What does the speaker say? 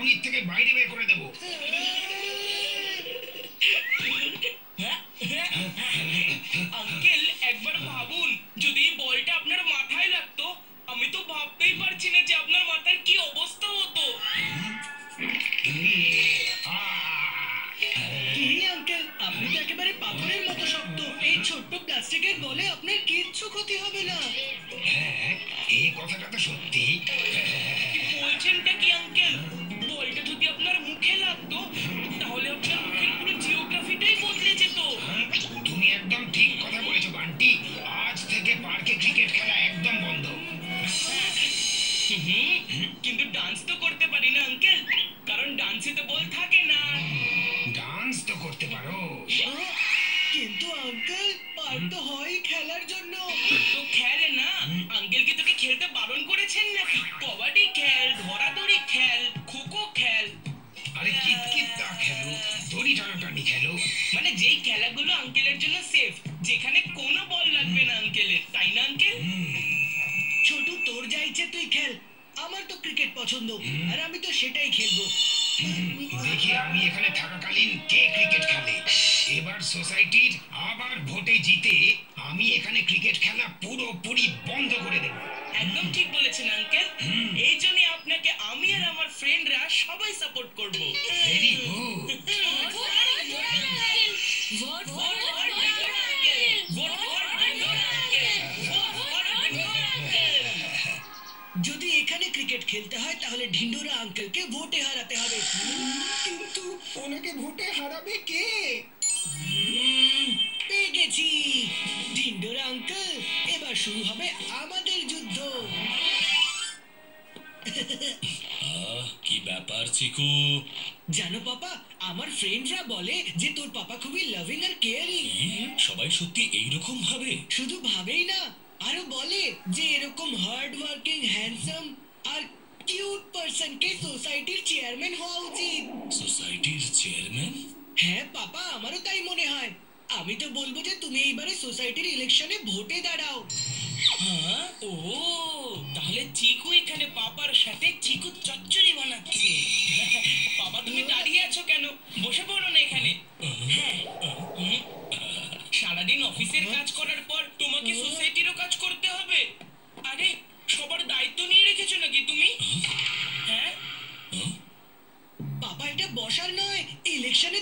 রঙের থেকে বাইরে বের করে দেবো। আঙ্কেল একবার ভাবুন, যদি বলটা আপনার মাথায় লাগতো, আমি তো ভাবতেই পারছি না যে আপনার মাথার কি অবস্থা হতো। কি আঙ্কেল, আপনি তো একেবারে পাথরের মতো শক্ত। এই ছোট্ট প্লাস্টিকের বলে আপনার কিচ্ছু ক্ষতি হবে না। হ্যাঁ, এই কথাটা তো সত্যি। বলছেনটা কি আঙ্কেল? বলটা যদি আপনার মুখে লাগতো, তাহলে আপনার মুখের পুরো জিওগ্রাফিটাই বদলে যেত। তুমি একদম ঠিক কথা বলেছো বান্টি। আজ থেকে পার্কে ক্রিকেট খেলা একদম বন্ধ। কিন্তু ডান্স তো করতে পারি না আঙ্কেল, কারণ ডান্সে তো বল থাকে না। ডান্স তো করতে পারো। কিন্তু আঙ্কেল, পার্ক তো হয় খেলার জন্য। তো খেলে না। আঙ্কেল কি তোকে খেলতে বারণ করেছেন নাকি? কবাডি খেল, ধরাধরি খেল, খোখো খেল। আরে কিতকিত তা খেলো, দড়ি টানাটানি খেলো। মানে যেই খেলাগুলো আঙ্কেলের জন্য সেফ, যেখানে কোনো বল লাগবে না আঙ্কেলের, তাই না আঙ্কেল? ছোটু, তোর যা ইচ্ছে তুই খেল। আমার তো ক্রিকেট পছন্দ, আর আমি তো সেটাই খেলবো। দেখি আমি এখানে থাকাকালীন কে ক্রিকেট খেলে। এবার সোসাইটির আবার ভোটে জিতে আমি এখানে ক্রিকেট খেলা পুরোপুরি বন্ধ করে দেব। একদম ঠিক বলেছেন আঙ্কেল। এই জন্যই আপনাকে আমি আর আমার ফ্রেন্ডরা সবাই সাপোর্ট করব। Very good. যদি এখানে ক্রিকেট খেলতে হয় তাহলে ঢিন্ডোরা আঙ্কেলকে ভোটে হারাতে হবে। কিন্তু ওনাকে ভোটে হারাবে কে? পেয়ে গেছি ঢিন্ডোরা আঙ্কেল। এবার শুরু হবে আমাদের যুদ্ধ। কি ব্যাপার চিকু? জানো পাপা, আমার ফ্রেন্ডরা বলে যে তোর পাপা খুবই লাভিং আর কেয়ারিং। সবাই সত্যি এইরকম ভাবে? শুধু ভাবেই না, আরো বলে যে এরকম হার্ড ওয়ার্কিং, হ্যান্ডসাম আর কিউট পারসনকে সোসাইটির চেয়ারম্যান হওয়া উচিত। সোসাইটির চেয়ারম্যান? হ্যাঁ পাপা, আমারও তাই মনে হয়। আমি তো বলবো যে তুমি এইবারে সোসাইটির ইলেকশনে ভোটে দাঁড়াও। হ্যাঁ, ও তাহলে চিকু এখানে পাপার সাথে চিকু চচ্চড়ি বানাচ্ছে। বাবা তুমি দাঁড়িয়ে আছো কেন? বসে পড়ো না এখানে। হ্যাঁ, সারাদিন অফিসের কাজ করার পর তোমাকে সোসাইটিরও কাজ করতে হবে। আরে সবার দায়িত্ব নিয়ে রেখেছো নাকি তুমি? হ্যাঁ, পাপা, এটা বসার নয়, ইলেকশনে